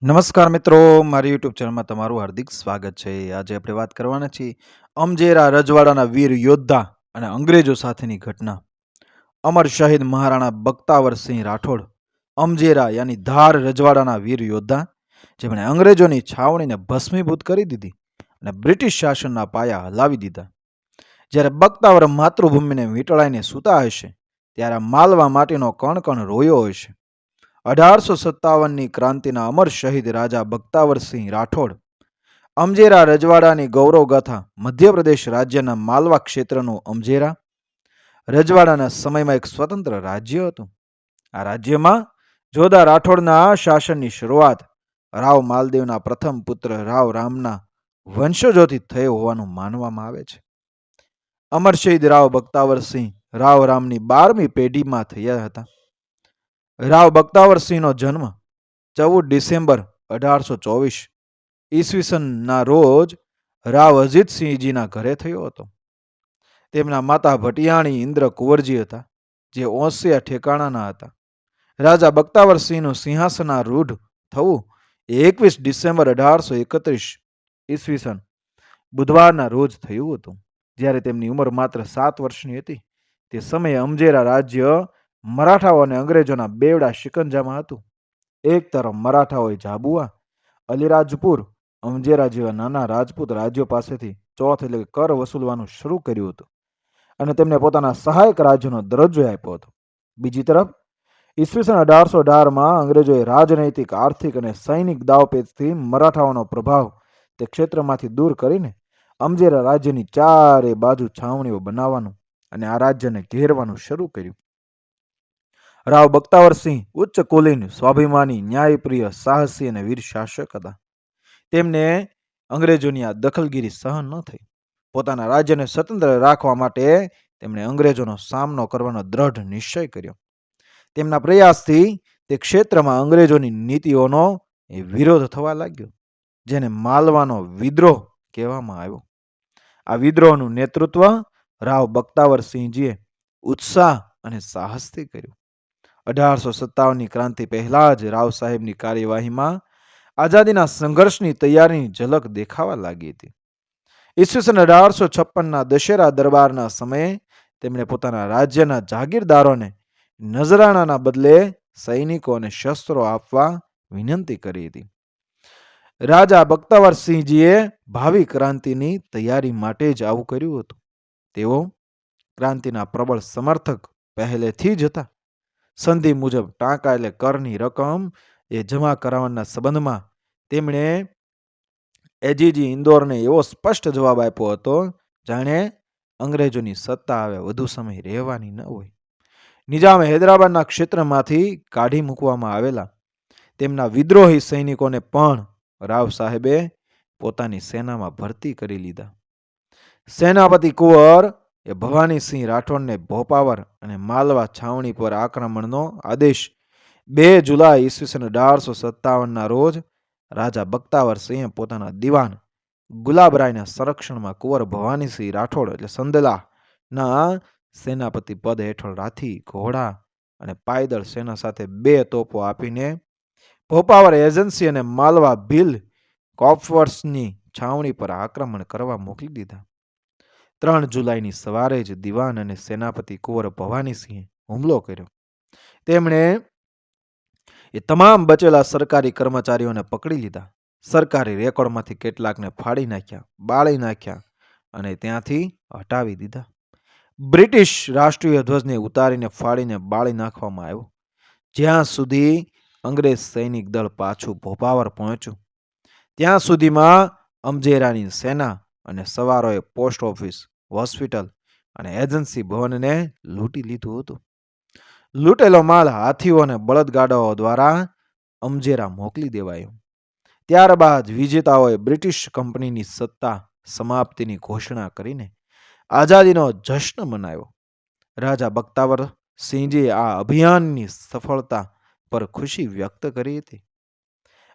નમસ્કાર મિત્રો, મારી યુટ્યુબ ચેનલમાં તમારું હાર્દિક સ્વાગત છે. આજે આપણે વાત કરવાના છીએ અમજેરા રજવાડાના વીર યોદ્ધા અને અંગ્રેજો સાથેની ઘટના. અમર શહીદ મહારાણા બખ્તાવરસિંહ રાઠોડ અમજેરા યાની ધાર રજવાડાના વીર યોદ્ધા, જેમણે અંગ્રેજોની છાવણીને ભસ્મીભૂત કરી દીધી અને બ્રિટિશ શાસનના પાયા હલાવી દીધા. જ્યારે બખ્તાવર માતૃભૂમિને વીંટળાઈને સૂતા હશે, ત્યારે માલવા માટીનો કણ કણ રોયો હશે. 1857ની ક્રાંતિના અમર શહીદ રાજા બખ્તાવરસિંહ રાઠોડ અમજેરા રજવાડાની ગૌરવગાથા. મધ્યપ્રદેશ રાજ્યના માલવા ક્ષેત્રનું અમજેરા રજવાડાના સમયમાં એક સ્વતંત્ર રાજ્ય હતું. આ રાજ્યમાં જોધા રાઠોડના શાસનની શરૂઆત રાવ માલદેવના પ્રથમ પુત્ર રાવ રામના વંશજોથી થયો હોવાનું માનવામાં આવે છે. અમર શહીદ રાવ બખ્તાવરસિંહ રાવ રામની 12મી પેઢીમાં થયા હતા. રાવ બખ્તાવરસિંહનો જન્મ 14 ડિસેમ્બર 1824 ઈસવીસનના રોજ રાવ અજીતસિંહજીના ઘરે થયો હતો. તેમના માતા ભટિયાણી ઇન્દ્ર કુંવરજી હતા, જે ઓસિયા ઠેકાણાના હતા. રાજા બખ્તાવરસિંહનું સિંહાસનારૂઢ થવું 21 ડિસેમ્બર 1831 ઈસવીસન બુધવારના રોજ થયું હતું. જ્યારે તેમની ઉંમર માત્ર 7 વર્ષની હતી, તે સમયે અમજેરા રાજ્ય મરાઠાઓ અને અંગ્રેજોના બેવડા શિકંજામાં હતું. એક તરફ મરાઠાઓએ ઝાબુઆ, અલીરાજપુર, અમજેરા જેવા નાના રાજપૂત રાજ્યો પાસેથી ચોથ એટલે કે કર વસૂલવાનું શરૂ કર્યું હતું અને તેમને પોતાના સહાયક રાજ્યનો દરજ્જો આપ્યો હતો. બીજી તરફ ઈસવીસન 1818માં અંગ્રેજોએ રાજનૈતિક, આર્થિક અને સૈનિક દાવપેચથી મરાઠાઓનો પ્રભાવ તે ક્ષેત્રમાંથી દૂર કરીને અમજેરા રાજ્યની ચારે બાજુ છાવણીઓ બનાવવાનું અને આ રાજ્યને ઘેરવાનું શરૂ કર્યું. રાવ બખ્તાવરસિંહ ઉચ્ચ કુલીન, સ્વાભિમાની, ન્યાયપ્રિય, સાહસી અને વીર શાસક હતા. તેમને અંગ્રેજોની આ દખલગીરી સહન ન થઈ. પોતાના રાજ્યને સ્વતંત્ર રાખવા માટે તેમણે અંગ્રેજોનો સામનો કરવાનો દ્રઢ નિશ્ચય કર્યો. તેમના પ્રયાસથી તે ક્ષેત્રમાં અંગ્રેજોની નીતિઓનો વિરોધ થવા લાગ્યો, જેને માલવાનો વિદ્રોહ કહેવામાં આવ્યો. આ વિદ્રોહનું નેતૃત્વ રાવ બખ્તાવરસિંહજીએ ઉત્સાહ અને સાહસથી કર્યું. 1857ની ક્રાંતિ પહેલા જ રાવ સાહેબની કાર્યવાહીમાં આઝાદીના સંઘર્ષની તૈયારીની ઝલક દેખાવા લાગી હતી. ઈસવીસન 1856ના દશેરા દરબારના સમયે તેમણે પોતાના રાજ્યના જાગીરદારોને નજરાણાના બદલે સૈનિકો અને શસ્ત્રો આપવા વિનંતી કરી હતી. રાજા બખ્તાવરસિંહજીએ ભાવિ ક્રાંતિની તૈયારી માટે જ આવું કર્યું હતું. તેઓ ક્રાંતિના પ્રબળ સમર્થક પહેલેથી જ હતા. સંધિ મુજબ ટાંકા એટલે કરની રકમ એ જમા કરાવવાના સંબંધમાં તેમણે એજીજી ઇન્દોરને એવો સ્પષ્ટ જવાબ આપ્યો હતો, જાણે અંગ્રેજોની સત્તા હવે વધુ સમય રહેવાની ન હોય. નિજામે હૈદરાબાદના ક્ષેત્રમાંથી કાઢી મૂકવામાં આવેલા તેમના વિદ્રોહી સૈનિકોને પણ રાવ સાહેબે પોતાની સેનામાં ભરતી કરી લીધા. સેનાપતિ કુંવર એ ભવાનીસિંહ રાઠોડને ભોપાવર અને માલવા છાવણી પર આક્રમણનો આદેશ 2 જુલાઈ ઈસવીસન 1857ના રોજ રાજા બખ્તાવરસિંહે પોતાના દિવાન ગુલાબરાયના સંરક્ષણમાં કુંવર ભવાનીસિંહ રાઠોડ એટલે સંદલાના સેનાપતિ પદ હેઠળ રાથી, ઘોડા અને પાયદળ સેના સાથે 2 તોપો આપીને ભોપાવર એજન્સી અને માલવા ભીલ કોપવર્સની છાવણી પર આક્રમણ કરવા મોકલી દીધા. 3 જુલાઈની સવારે જ દિવાન અને સેનાપતિ કુંવર ભવાનીસિંહે હુમલો કર્યો. તેમણે એ તમામ બચેલા સરકારી કર્મચારીઓને પકડી લીધા. સરકારી રેકોર્ડમાંથી કેટલાકને ફાડી નાખ્યા, બાળી નાખ્યા અને ત્યાંથી હટાવી દીધા. બ્રિટિશ રાષ્ટ્રીય ધ્વજને ઉતારીને ફાડીને બાળી નાખવામાં આવ્યો. જ્યાં સુધી અંગ્રેજ સૈનિક દળ પાછું ભોપાવર પહોંચ્યું, ત્યાં સુધીમાં અમજેરાની સેના અને સવારોએ પોસ્ટ ઓફિસ, હોસ્પિટલ અને એજન્સી ભવનને લૂંટી લીધું હતું. લૂંટેલો માલ હાથીઓ અને બળદગાડાઓ દ્વારા અમજેરા મોકલી દેવાયો. ત્યારબાદ વિજેતાઓએ બ્રિટિશ કંપનીની સત્તા સમાપ્તિની ઘોષણા કરીને આઝાદીનો જશ્ન મનાવ્યો. રાજા બખ્તાવર સિંહજીએ આ અભિયાનની સફળતા પર ખુશી વ્યક્ત કરી હતી.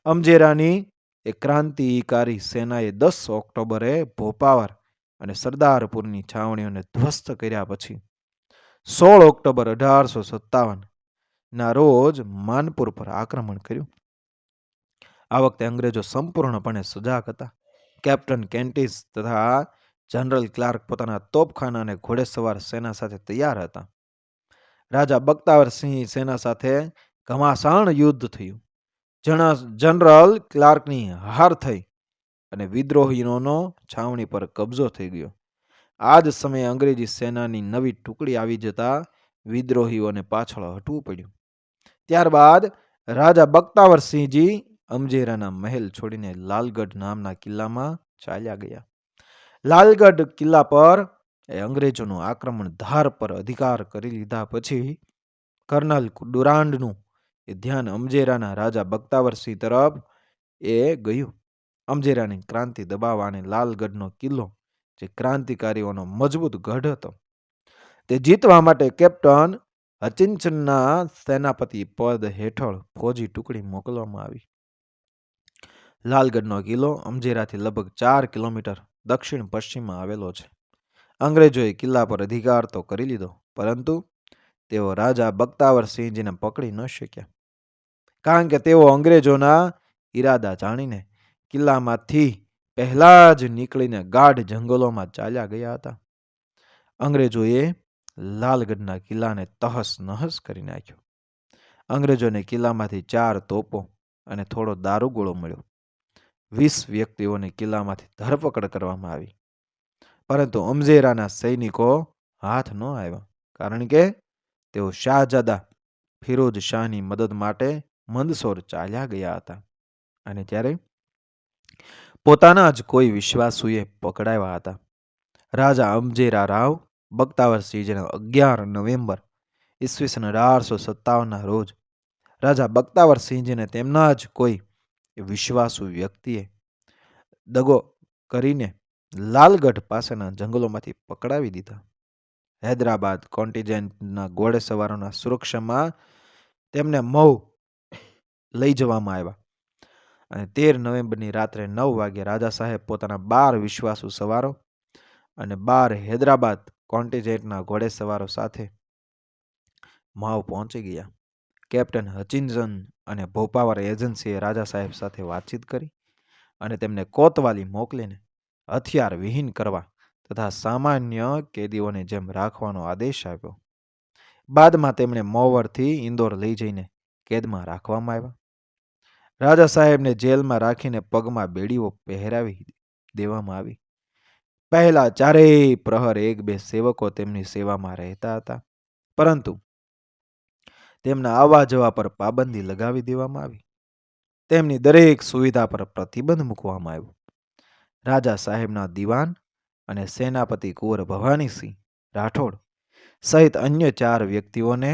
અમજેરાની એ ક્રાંતિકારી સેનાએ 10 ઓક્ટોબરે ભોપાવર અને સરદારપુરની છાવણીઓને ધ્વસ્ત કર્યા પછી 16 ઓક્ટોબર 1857ના રોજ માનપુર પર આક્રમણ કર્યું. આ વખતે અંગ્રેજો સંપૂર્ણપણે સજાગ હતા. કેપ્ટન કેન્ટિસ તથા જનરલ ક્લાર્ક પોતાના તોપખાના અને ઘોડેસવાર સેના સાથે તૈયાર હતા. રાજા બખ્તાવરસિંહ સેના સાથે ઘમાસાણ યુદ્ધ થયું. જનરલ ક્લાર્કની હાર થઈ અને વિદ્રોહીઓનો છાવણી પર કબજો થઈ ગયો. આ જ સમયે અંગ્રેજી સેનાની નવી ટુકડી આવી જતા વિદ્રોહીઓને પાછળ હટવું પડ્યું. ત્યારબાદ રાજા બખ્તાવરસિંહજી અમજેરાના મહેલ છોડીને લાલગઢ નામના કિલ્લામાં ચાલ્યા ગયા. લાલગઢ કિલ્લા પર અંગ્રેજોનું આક્રમણ ધાર પર અધિકાર કરી લીધા પછી કર્નલ ડુરાન્ડનું ધ્યાન અમજેરાના રાજા બખ્તાવરસિંહ તરફ ગયું. અમજેરાની ક્રાંતિ દબાવવા અને લાલગઢનો કિલ્લો જે ક્રાંતિકારીઓનો મજબૂત ગઢ હતો તે જીતવા માટે કેપ્ટન હચિન્સનના સેનાપતિ પદ હેઠળ ફૌજી ટુકડી મોકલવામાં આવી. લાલગઢનો કિલ્લો અમજેરાથી લગભગ 4 કિલોમીટર દક્ષિણ પશ્ચિમમાં આવેલો છે. અંગ્રેજોએ કિલ્લા પર અધિકાર તો કરી લીધો, પરંતુ તેઓ રાજા બખ્તાવરસિંહજીને પકડી ન શક્યા, કારણ કે તેઓ અંગ્રેજોના ઈરાદા જાણીને કિલ્લામાંથી પહેલા જ નીકળીને ગાઢ જંગલોમાં ચાલ્યા ગયા હતા. અંગ્રેજોએ લાલગઢના કિલ્લાને તહસ નહસ કરી નાખ્યો. અંગ્રેજોને કિલ્લામાંથી 4 તોપો અને થોડો દારૂગોળો મળ્યો. 20 વ્યક્તિઓને કિલ્લામાંથી ધરપકડ કરવામાં આવી, પરંતુ અમજેરાના સૈનિકો હાથ ન આવ્યા, કારણ કે તેઓ શાહજાદા ફિરોજ શાહની મદદ માટે મંદસોર ચાલ્યા ગયા હતા. અને ત્યારે પોતાના જ કોઈ વિશ્વાસુએ પકડાયા હતા. રાજા અમજેરા રાવ બખ્તાવરસિંહજીને 11 નવેમ્બર ઈસવીસન 1857ના રોજ રાજા બખ્તાવરસિંહજીને તેમના જ કોઈ વિશ્વાસુ વ્યક્તિએ દગો કરીને લાલગઢ પાસેના જંગલોમાંથી પકડાવી દીધા. હૈદરાબાદ કોન્ટિજેન્ટના ઘોડેસવારોના સુરક્ષામાં તેમને મહુ લઈ જવામાં આવ્યા અને 13 નવેમ્બરની રાત્રે 9 વાગે રાજા સાહેબ પોતાના 12 વિશ્વાસુ સવારો અને 12 હૈદરાબાદ કોન્ટિજેન્ટના ઘોડેસવારો સાથે માવ પહોંચી ગયા. કેપ્ટન હચિન્સન અને ભોપાવર એજન્સીએ રાજા સાહેબ સાથે વાતચીત કરી અને તેમને કોતવાલી મોકલીને હથિયાર વિહીન કરવા તથા સામાન્ય કેદીઓને જેમ રાખવાનો આદેશ આપ્યો. બાદમાં તેમણે મોવરથી ઇન્દોર લઈ જઈને કેદમાં રાખવામાં આવ્યા. રાજા સાહેબને જેલમાં રાખીને પગમાં બેડીઓ પહેરાવી દેવામાં આવી. પહેલા 4 પ્રહર 1-2 સેવકો તેમની સેવામાં રહેતા હતા, પરંતુ તેમના આવવા જવા પર પાબંદી લગાવી દેવામાં આવી. તેમની દરેક સુવિધા પર પ્રતિબંધ મૂકવામાં આવ્યો. રાજા સાહેબના દિવાન અને સેનાપતિ કુંવર ભવાનીસિંહ રાઠોડ સહિત અન્ય 4 વ્યક્તિઓને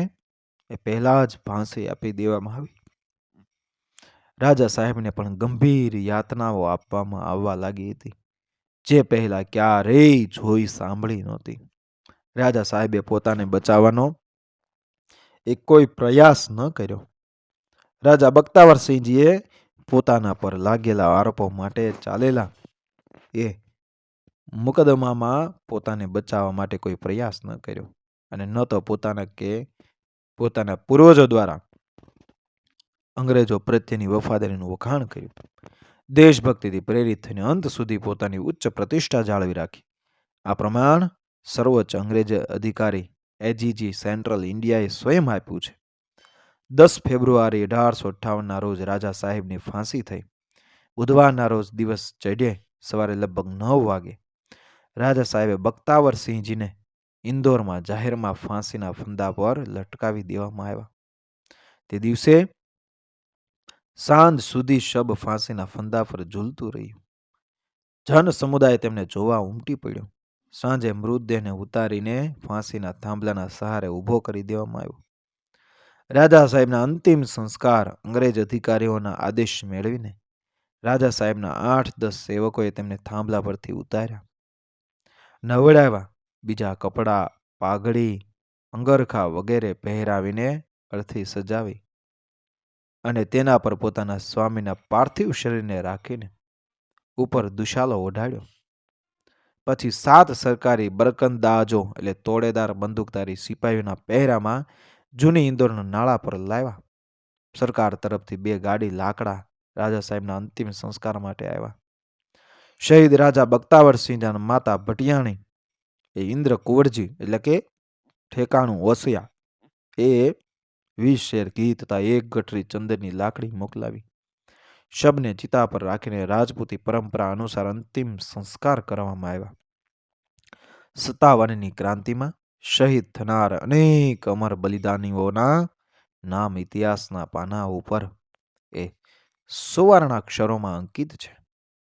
પહેલા જ ફાંસી આપી દેવામાં આવી. રાજા સાહેબને પણ ગંભીર યાતનાઓ આપવામાં આવવા લાગી હતી, જે પહેલા ક્યારેય જોઈ સાંભળી નહોતી. રાજા સાહેબે પોતાને બચાવવાનો કોઈ પ્રયાસ ન કર્યો. રાજા બખ્તાવરસિંહજીએ પોતાના પર લાગેલા આરોપો માટે ચાલેલા મુકદ્દમામાં પોતાને બચાવવા માટે કોઈ પ્રયાસ ન કર્યો અને ન તો પોતાના પૂર્વજો દ્વારા અંગ્રેજો પ્રત્યેની વફાદારીનું વખાણ કર્યું. દેશભક્તિથી પ્રેરિત થઈને અંત સુધી પોતાની ઉચ્ચ પ્રતિષ્ઠા જાળવી રાખી. આ પ્રમાણ સર્વોચ્ચ અંગ્રેજ અધિકારી એજીજી સેન્ટ્રલ ઇન્ડિયાએ સ્વયં આપ્યું છે. 10 ફેબ્રુઆરી 1858ના રોજ રાજા સાહેબની ફાંસી થઈ. બુધવારના રોજ દિવસ ચઢે સવારે લગભગ 9 વાગે રાજા સાહેબે બખ્તાવરસિંહજીને ઇન્દોરમાં જાહેરમાં ફાંસીના ફંદા પર લટકાવી દેવામાં આવ્યા. તે દિવસે સાંજ સુધી શબ ફાંસીના ફંદા પર ઝૂલતું રહ્યું. જન સમુદાય તેમને જોવા ઉમટી પડ્યો. સાંજે મૃતદેહને ઉતારીને ફાંસીના થાંભલાના સહારે ઊભો કરી દેવામાં આવ્યો. રાજા સાહેબના અંતિમ સંસ્કાર અંગ્રેજ અધિકારીઓના આદેશ મેળવીને રાજા સાહેબના 8-10 સેવકોએ તેમને થાંભલા પરથી ઉતાર્યા, નવડાવ્યા, બીજા કપડાં, પાઘડી, અંગરખા વગેરે પહેરાવીને અર્થી સજાવી અને તેના પર પોતાના સ્વામીના પાર્થિવ શરીરને રાખીને ઉપર દુશાલો ઓઢાડ્યો. પછી 7 સરકારી બરકંદાજો એટલે તોડેદાર બંદૂકધારી સિપાહીઓના પહેરામાં જૂની ઇન્દોરના નાળા પર લાવ્યા. સરકાર તરફથી 2 ગાડી લાકડા રાજા સાહેબના અંતિમ સંસ્કાર માટે આવ્યા. શહીદ રાજા બખ્તાવરસિંહના માતા ભટિયાણી એ ઇન્દ્ર કુંવરજી એટલે કે ઠેકાણું ઓસિયા એ 20 શેર ઘી તથા 1 ગઠરી ચંદનની લાકડી મોકલાવી. શબને ચિતા પર રાખીને રાજપૂતી પરંપરા અનુસાર અંતિમ સંસ્કાર કરવામાં આવ્યા. 57ની ક્રાંતિમાં શહીદ થનાર અનેક અમર બલિદાનીઓના નામ ઇતિહાસના પાના ઉપર એ સુવર્ણાક્ષરોમાં અંકિત છે.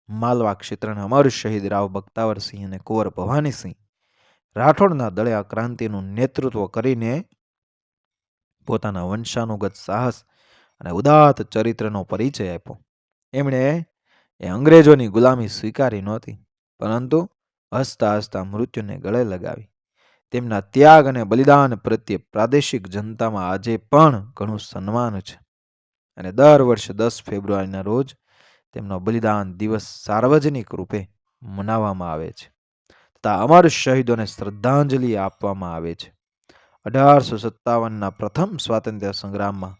માલવા ક્ષેત્રના અમર શહીદ રાવ બખ્તાવરસિંહ અને કુંવર ભવાનીસિંહ રાઠોડના દળે આ ક્રાંતિનું નેતૃત્વ કરીને પોતાના વંશાનુગત સાહસ અને ઉદાત્ત ચરિત્રનો પરિચય આપ્યો. એમણે અંગ્રેજોની ગુલામી સ્વીકારી નહોતી, પરંતુ હસતા હસતા મૃત્યુને ગળે લગાવી. તેમના ત્યાગ અને બલિદાન પ્રત્યે પ્રાદેશિક જનતામાં આજે પણ ઘણું સન્માન છે અને દર વર્ષે 10 ફેબ્રુઆરીના રોજ તેમનો બલિદાન દિવસ સાર્વજનિક રૂપે મનાવવામાં આવે છે તથા અમર શહીદોને શ્રદ્ધાંજલિ આપવામાં આવે છે. 1857ના પ્રથમ સ્વાતંત્ર્ય સંગ્રામમાં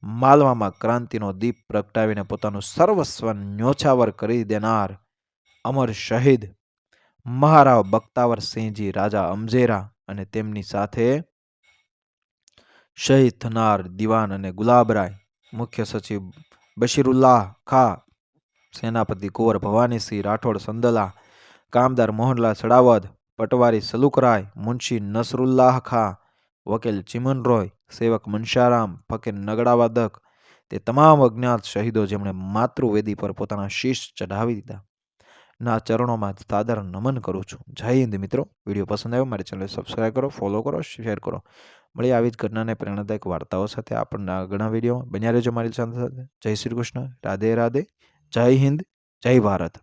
માલવામાં ક્રાંતિનો દીપ પ્રગટાવીને પોતાનું સર્વસ્વ ન્યોછાવર કરી દેનાર અમર શહીદ મહારાવ બખ્તાવરસિંહજી રાજા અમજેરા અને તેમની સાથે શહીદ થનાર દિવાન અને ગુલાબરાય, મુખ્ય સચિવ બશીરુલ્લાહ ખા, સેનાપતિ કુંવર ભવાનીસિંહ રાઠોડ સંદલા, કામદાર મોહનલાલ સડાવદ, પટવારી સલુકરાય, મુનશી નસરુલ્લાહ ખા, વકીલ ચિમન રોય, સેવક મનશારામ, ફકીર નગડાવાદક તે તમામ અજ્ઞાત શહીદો જેમણે માતૃવેદી પર પોતાના શીશ ચઢાવી દીધા ના ચરણોમાં સાદર નમન કરું છું. જય હિન્દ મિત્રો. વિડીયો પસંદ આવ્યો મારી ચેનલ સબસ્ક્રાઈબ કરો, ફોલો કરો, શેર કરો. મળી આવી જ ઘટનાને પ્રેરણાદાયક વાર્તાઓ સાથે આપણને આગળના વિડીયો બન્યા રહેજો મારી ચેનલ સાથે. જય શ્રી કૃષ્ણ. રાધે રાધે. જય હિન્દ. જય ભારત.